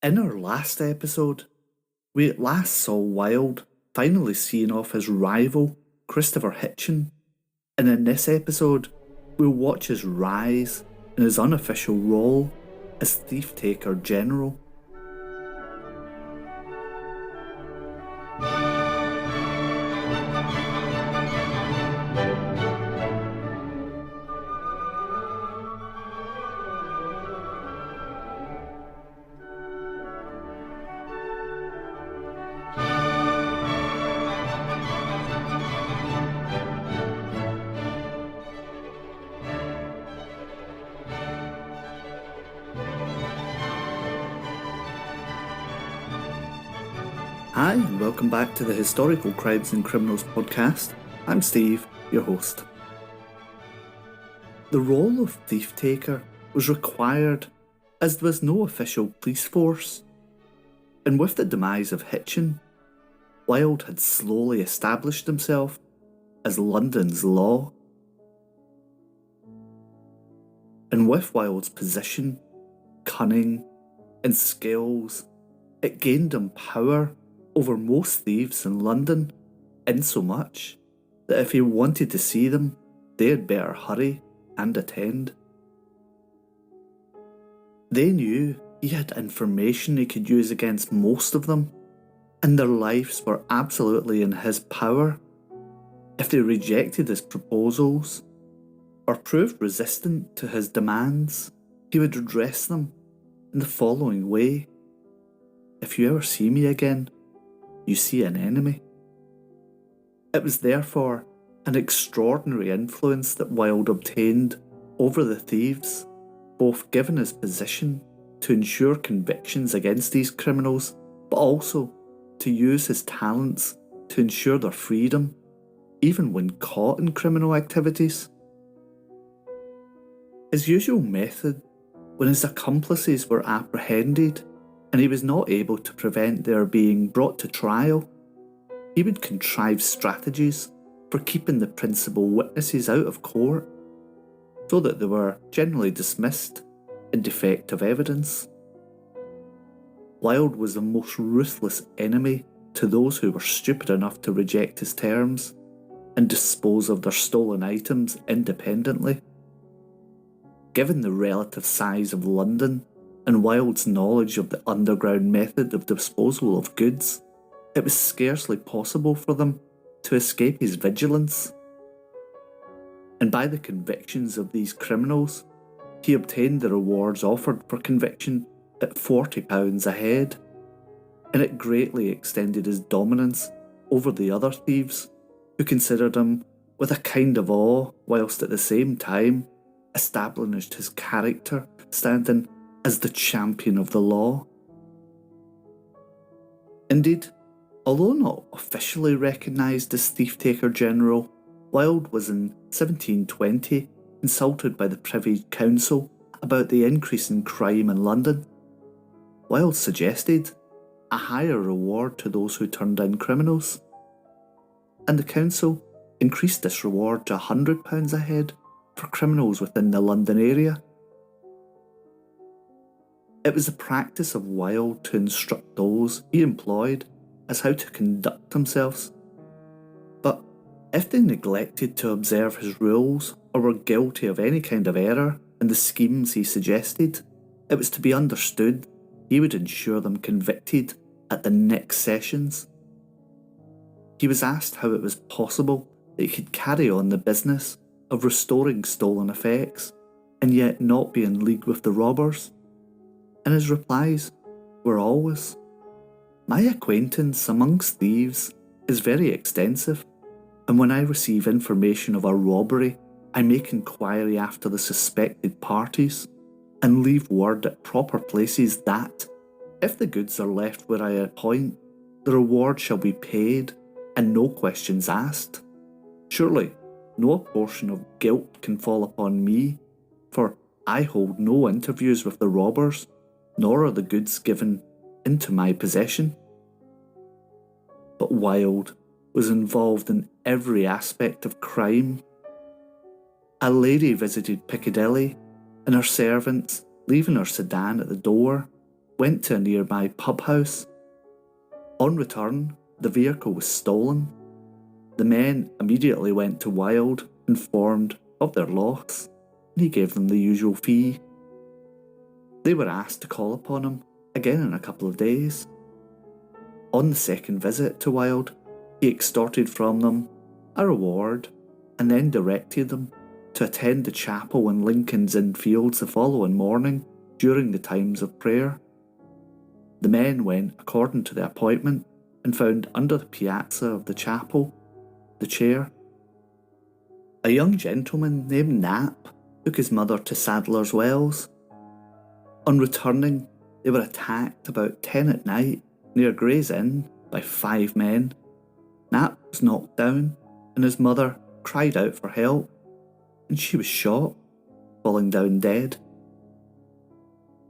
In our last episode, we at last saw Wild finally seeing off his rival, Christopher Hitchin, and in this episode, we'll watch his rise in his unofficial role as Thief-Taker General. Hi, and welcome back to the Historical Crimes and Criminals podcast. I'm Steve, your host. The role of Thief-Taker was required as there was no official police force, and with the demise of Hitchin, Wild had slowly established himself as London's law. And with Wild's position, cunning, and skills, it gained him power over most thieves in London, insomuch that if he wanted to see them, they had better hurry and attend. They knew he had information he could use against most of them, and their lives were absolutely in his power. If they rejected his proposals, or proved resistant to his demands, he would address them in the following way: "If you ever see me again, you see an enemy." It was therefore an extraordinary influence that Wild obtained over the thieves, both given his position to ensure convictions against these criminals, but also to use his talents to ensure their freedom, even when caught in criminal activities. His usual method, when his accomplices were apprehended and he was not able to prevent their being brought to trial, he would contrive strategies for keeping the principal witnesses out of court, so that they were generally dismissed in defect of evidence. Wild was the most ruthless enemy to those who were stupid enough to reject his terms and dispose of their stolen items independently. Given the relative size of London and Wild's knowledge of the underground method of disposal of goods, it was scarcely possible for them to escape his vigilance. And by the convictions of these criminals, he obtained the rewards offered for conviction at £40 a head, and it greatly extended his dominance over the other thieves, who considered him with a kind of awe, whilst at the same time established his character standing as the champion of the law. Indeed, although not officially recognised as Thief-Taker General, Wild was in 1720 consulted by the Privy Council about the increase in crime in London. Wild suggested a higher reward to those who turned in criminals, and the council increased this reward to £100 a head for criminals within the London area. It was the practice of Wild to instruct those he employed as how to conduct themselves, but if they neglected to observe his rules or were guilty of any kind of error in the schemes he suggested, it was to be understood he would ensure them convicted at the next sessions. He was asked how it was possible that he could carry on the business of restoring stolen effects and yet not be in league with the robbers, and his replies were always, "My acquaintance amongst thieves is very extensive, and when I receive information of a robbery, I make inquiry after the suspected parties, and leave word at proper places that, if the goods are left where I appoint, the reward shall be paid, and no questions asked. Surely no portion of guilt can fall upon me, for I hold no interviews with the robbers, nor are the goods given into my possession." But Wild was involved in every aspect of crime. A lady visited Piccadilly, and her servants, leaving her sedan at the door, went to a nearby pub house. On return, the vehicle was stolen. The men immediately went to Wild, informed of their loss, and he gave them the usual fee. They were asked to call upon him again in a couple of days. On the second visit to Wild, he extorted from them a reward and then directed them to attend the chapel in Lincoln's Inn Fields the following morning during the times of prayer. The men went according to the appointment and found under the piazza of the chapel the chair. A young gentleman named Knapp took his mother to Sadler's Wells. On returning, they were attacked about 10 at night near Gray's Inn by 5 men. Knapp was knocked down and his mother cried out for help, and she was shot, falling down dead.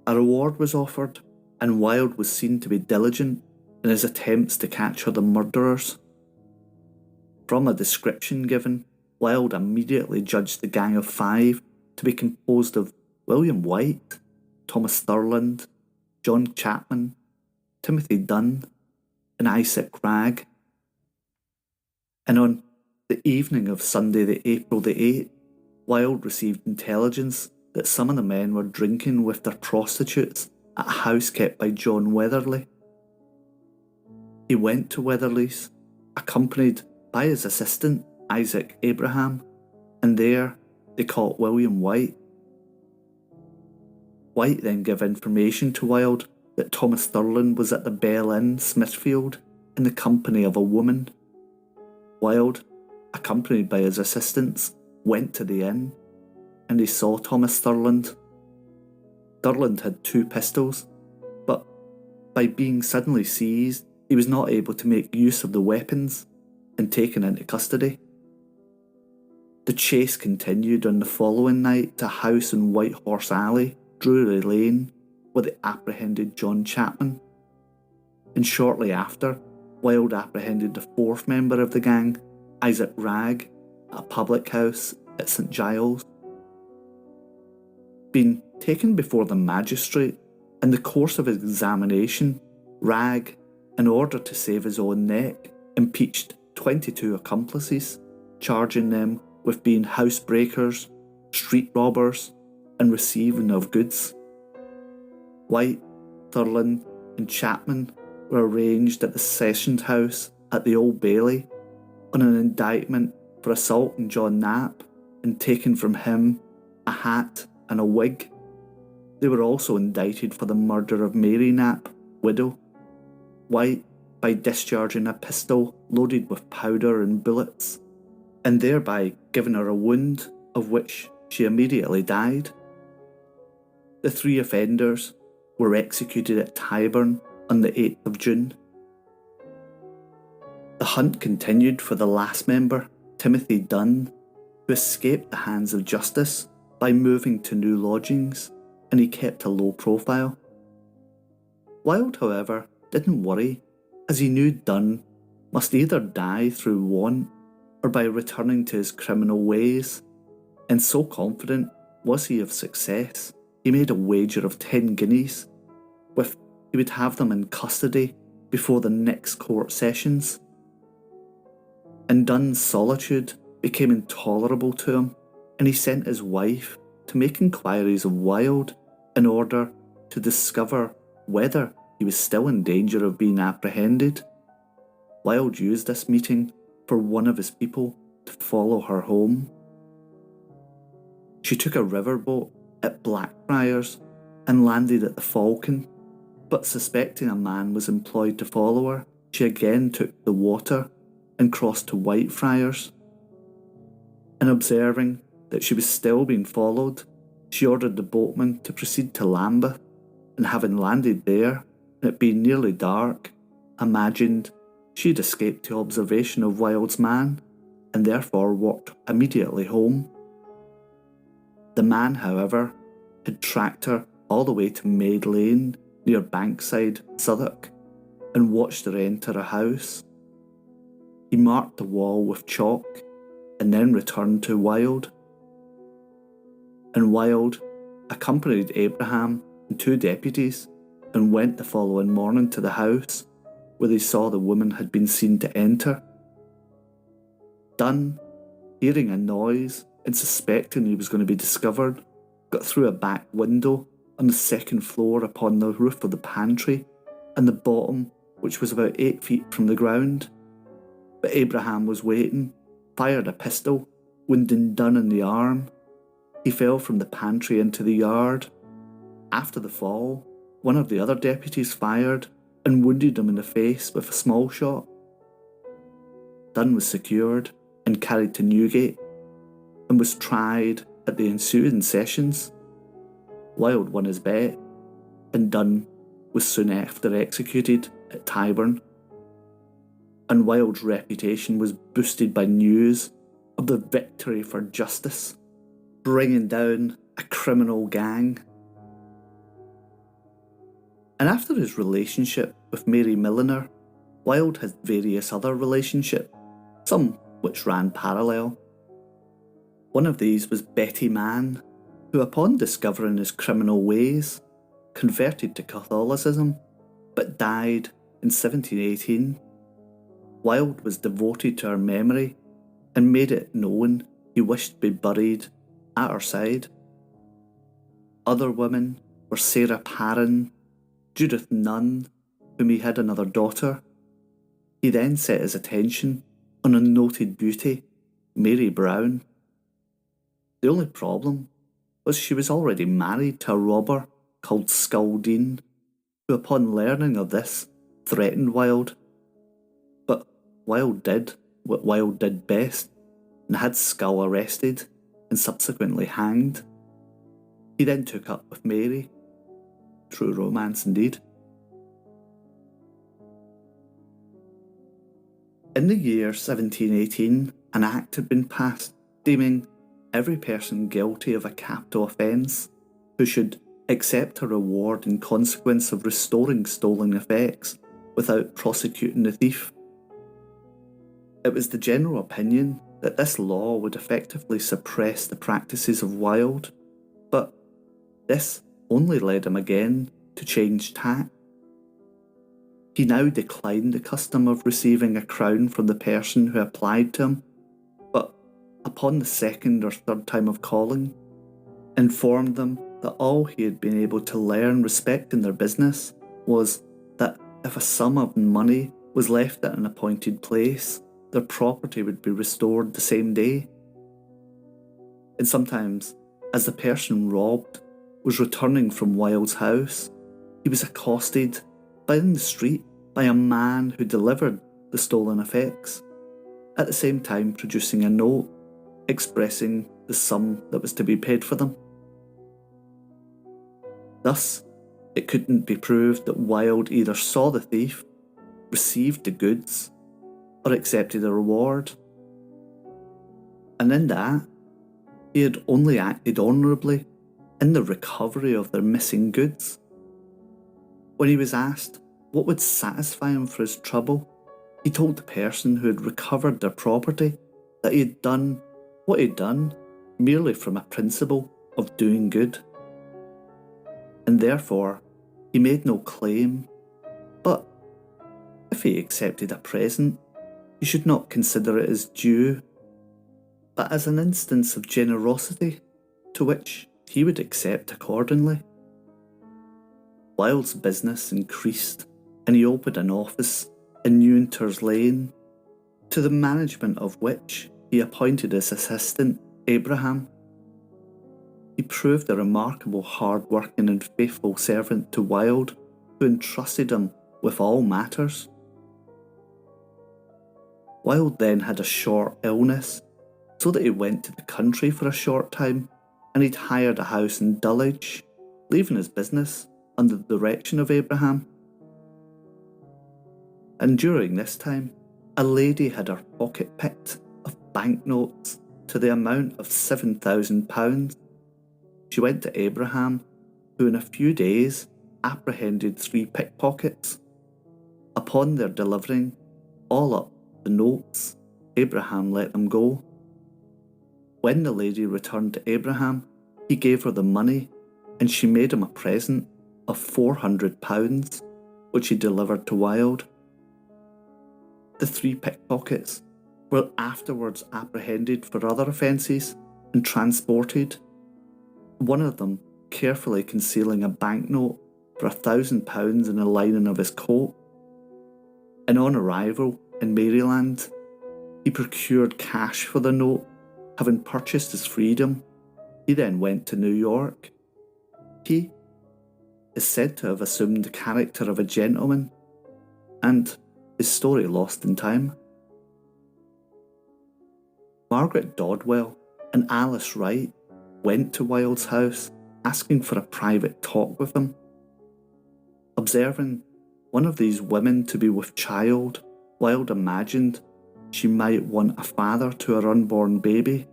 A reward was offered, and Wild was seen to be diligent in his attempts to capture the murderers. From a description given, Wild immediately judged the gang of 5 to be composed of William White, Thomas Thurland, John Chapman, Timothy Dunn, and Isaac Cragg. And on the evening of Sunday, April the 8th, Wild received intelligence that some of the men were drinking with their prostitutes at a house kept by John Weatherly. He went to Weatherly's, accompanied by his assistant, Isaac Abraham, and there they caught William White. White then gave information to Wild that Thomas Thurland was at the Bell Inn, Smithfield, in the company of a woman. Wild, accompanied by his assistants, went to the inn, and he saw Thomas Thurland. Thurland had 2 pistols, but by being suddenly seized, he was not able to make use of the weapons and taken into custody. The chase continued on the following night to a house in White Horse Alley, Drury Lane, where they apprehended John Chapman. And shortly after, Wild apprehended the 4th member of the gang, Isaac Ragg, at a public house at St Giles. Being taken before the magistrate, in the course of his examination, Ragg, in order to save his own neck, impeached 22 accomplices, charging them with being housebreakers, street robbers, and receiving of goods. White, Thurland, and Chapman were arraigned at the Sessions House at the Old Bailey on an indictment for assaulting John Knapp and taking from him a hat and a wig. They were also indicted for the murder of Mary Knapp, widow. White, by discharging a pistol loaded with powder and bullets, and thereby giving her a wound of which she immediately died. The 3 offenders were executed at Tyburn on the 8th of June. The hunt continued for the last member, Timothy Dunn, who escaped the hands of justice by moving to new lodgings, and he kept a low profile. Wild, however, didn't worry, as he knew Dunn must either die through want or by returning to his criminal ways, and so confident was he of success, he made a wager of 10 guineas, with he would have them in custody before the next court sessions. And Dunn's solitude became intolerable to him, and he sent his wife to make inquiries of Wild in order to discover whether he was still in danger of being apprehended. Wild used this meeting for one of his people to follow her home. She took a riverboat at Blackfriars and landed at the Falcon, but suspecting a man was employed to follow her, she again took the water and crossed to Whitefriars. And observing that she was still being followed, she ordered the boatman to proceed to Lambeth, and having landed there, and it being nearly dark, imagined she had escaped to observation of Wild's man, and therefore walked immediately home. The man, however, had tracked her all the way to Maid Lane, near Bankside, Southwark, and watched her enter a house. He marked the wall with chalk, and then returned to Wild. And Wild accompanied Abraham and 2 deputies and went the following morning to the house where they saw the woman had been seen to enter. Dunn, hearing a noise and suspecting he was going to be discovered, got through a back window on the second floor upon the roof of the pantry and the bottom, which was about 8 feet from the ground. But Abraham was waiting, fired a pistol, wounding Dunn in the arm. He fell from the pantry into the yard. After the fall, one of the other deputies fired and wounded him in the face with a small shot. Dunn was secured and carried to Newgate and was tried at the ensuing sessions. Wild won his bet, and Dunn was soon after executed at Tyburn. And Wild's reputation was boosted by news of the victory for justice, bringing down a criminal gang. And after his relationship with Mary Milliner, Wild had various other relationships, some which ran parallel. One of these was Betty Mann, who upon discovering his criminal ways, converted to Catholicism, but died in 1718. Wild was devoted to her memory and made it known he wished to be buried at her side. Other women were Sarah Parran, Judith Nunn, whom he had another daughter. He then set his attention on a noted beauty, Mary Brown. The only problem was she was already married to a robber called Sculdine, who upon learning of this threatened Wild. But Wild did what Wild did best and had Skull arrested and subsequently hanged. He then took up with Mary. True romance indeed. In the year 1718, an act had been passed deeming every person guilty of a capital offence who should accept a reward in consequence of restoring stolen effects without prosecuting the thief. It was the general opinion that this law would effectively suppress the practices of Wild, but this only led him again to change tack. He now declined the custom of receiving a crown from the person who applied to him, but upon the second or third time of calling, informed them that all he had been able to learn respecting their business was that if a sum of money was left at an appointed place, their property would be restored the same day. And sometimes, as the person robbed was returning from Wild's house, he was accosted in the street by a man who delivered the stolen effects, at the same time producing a note expressing the sum that was to be paid for them. Thus, it couldn't be proved that Wild either saw the thief, received the goods, or accepted a reward. And in that, he had only acted honourably in the recovery of their missing goods. When he was asked what would satisfy him for his trouble, he told the person who had recovered their property that he had done what he had done merely from a principle of doing good. And therefore, he made no claim, but if he accepted a present, he should not consider it as due, but as an instance of generosity to which he would accept accordingly. Wild's business increased, and he opened an office in Newenters Lane, to the management of which he appointed his assistant, Abraham. He proved a remarkable hard-working and faithful servant to Wild, who entrusted him with all matters. Wild then had a short illness, so that he went to the country for a short time, and he'd hired a house in Dulwich, leaving his business under the direction of Abraham. And during this time, a lady had her pocket picked of banknotes to the amount of £7,000. She went to Abraham, who in a few days apprehended 3 pickpockets. Upon their delivering all up the notes, Abraham let them go. When the lady returned to Abraham, he gave her the money, and she made him a present of £400, which he delivered to Wild. The 3 pickpockets were afterwards apprehended for other offences and transported, one of them carefully concealing a banknote for £1,000 in the lining of his coat. And on arrival in Maryland, he procured cash for the note. Having purchased his freedom, he then went to New York. He is said to have assumed the character of a gentleman, and his story lost in time. Margaret Dodwell and Alice Wright went to Wild's house asking for a private talk with him. Observing one of these women to be with child, Wild imagined she might want a father to her unborn baby,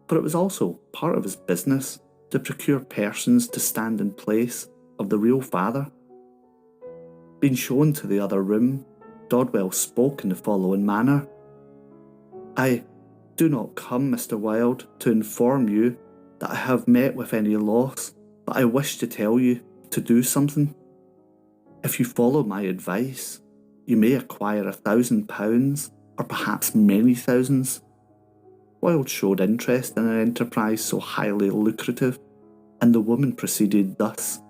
but it was also part of his business to procure persons to stand in place of the real father. Being shown to the other room, Dodwell spoke in the following manner: "I do not come, Mr. Wild, to inform you that I have met with any loss, but I wish to tell you to do something. If you follow my advice, you may acquire £1,000, or perhaps many thousands." Wild showed interest in an enterprise so highly lucrative, and the woman proceeded thus: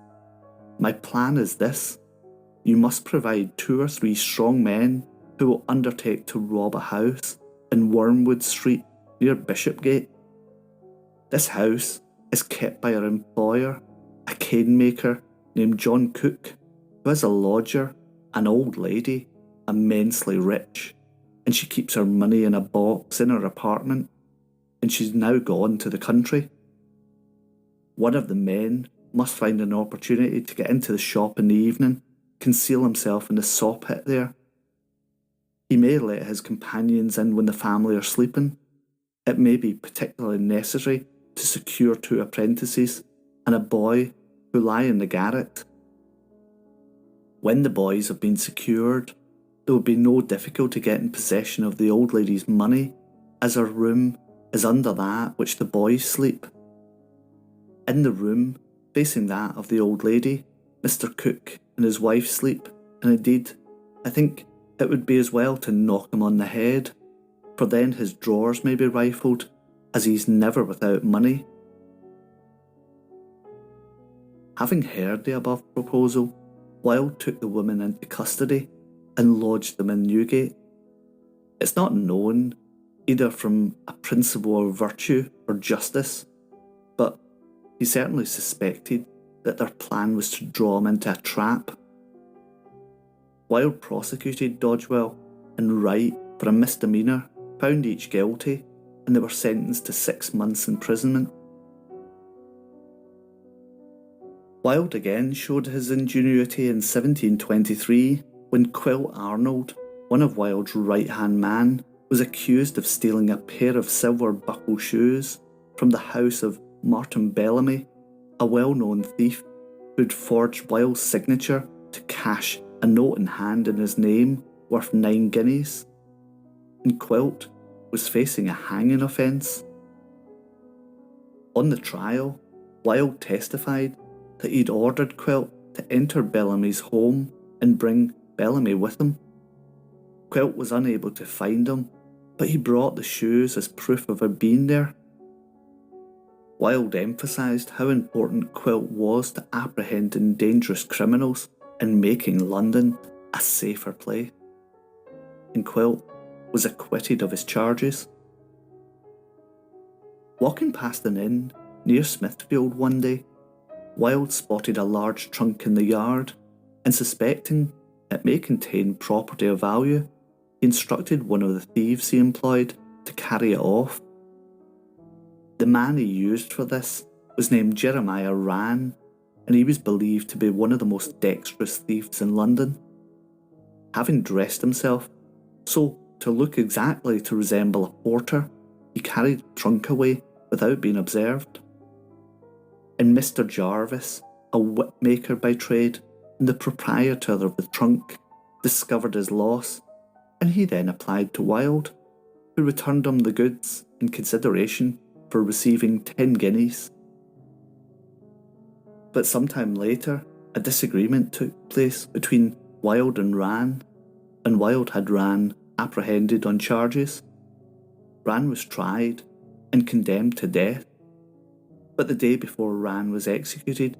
"My plan is this. You must provide 2 or 3 strong men who will undertake to rob a house in Wormwood Street near Bishopgate. This house is kept by our employer, a cane maker named John Cook, who has a lodger, an old lady, immensely rich, and she keeps her money in a box in her apartment, and she's now gone to the country. One of the men must find an opportunity to get into the shop in the evening, conceal himself in the saw pit there. He may let his companions in when the family are sleeping. It may be particularly necessary to secure 2 apprentices and a boy who lie in the garret. When the boys have been secured, there will be no difficulty getting possession of the old lady's money, as her room is under that which the boys sleep. In the room facing that of the old lady, Mr. Cook and his wife sleep, and indeed, I think it would be as well to knock him on the head, for then his drawers may be rifled, as he's never without money." Having heard the above proposal, Wild took the women into custody and lodged them in Newgate. It's not known, either from a principle of virtue or justice, but he certainly suspected that their plan was to draw him into a trap. Wild prosecuted Dodwell and Wright for a misdemeanour, found each guilty, and they were sentenced to 6 months' imprisonment. Wild again showed his ingenuity in 1723 when Quill Arnold, one of Wild's right-hand man, was accused of stealing a pair of silver buckle shoes from the house of Martin Bellamy, a well-known thief who'd forged Wild's signature to cash a note in hand in his name worth 9 guineas. And Quilt was facing a hanging offence. On the trial, Wild testified that he'd ordered Quilt to enter Bellamy's home and bring Bellamy with him. Quilt was unable to find him, but he brought the shoes as proof of her being there. Wild emphasised how important Quilt was to apprehending dangerous criminals and making London a safer place. And Quilt was acquitted of his charges. Walking past an inn near Smithfield one day, Wild spotted a large trunk in the yard, and suspecting it may contain property of value, he instructed one of the thieves he employed to carry it off. The man he used for this was named Jeremiah Rann, and he was believed to be one of the most dexterous thieves in London. Having dressed himself so to look exactly to resemble a porter, he carried the trunk away without being observed. And Mr. Jarvis, a whipmaker by trade, and the proprietor of the trunk, discovered his loss, and he then applied to Wild, who returned him the goods in consideration for receiving 10 guineas. But sometime later, a disagreement took place between Wild and Wild had Ran apprehended on charges. Ran was tried and condemned to death, but the day before Ran was executed,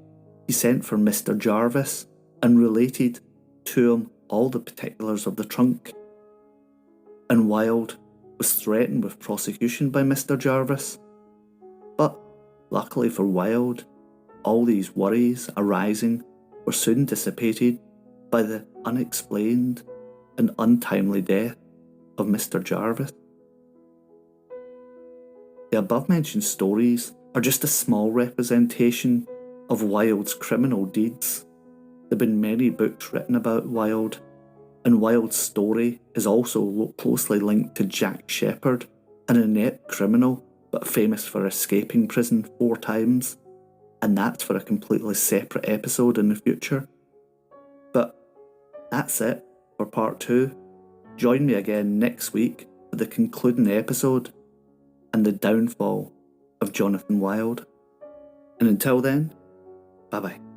he sent for Mr. Jarvis and related to him all the particulars of the trunk. And Wild was threatened with prosecution by Mr. Jarvis. But luckily for Wild, all these worries arising were soon dissipated by the unexplained and untimely death of Mr. Jarvis. The above-mentioned stories are just a small representation of Wild's criminal deeds. There have been many books written about Wild, and Wild's story is also closely linked to Jack Shepherd, an inept criminal but famous for escaping prison 4 times, and that's for a completely separate episode in the future. But that's it for part 2. Join me again next week for the concluding episode and the downfall of Jonathon Wild. And until then, bye bye.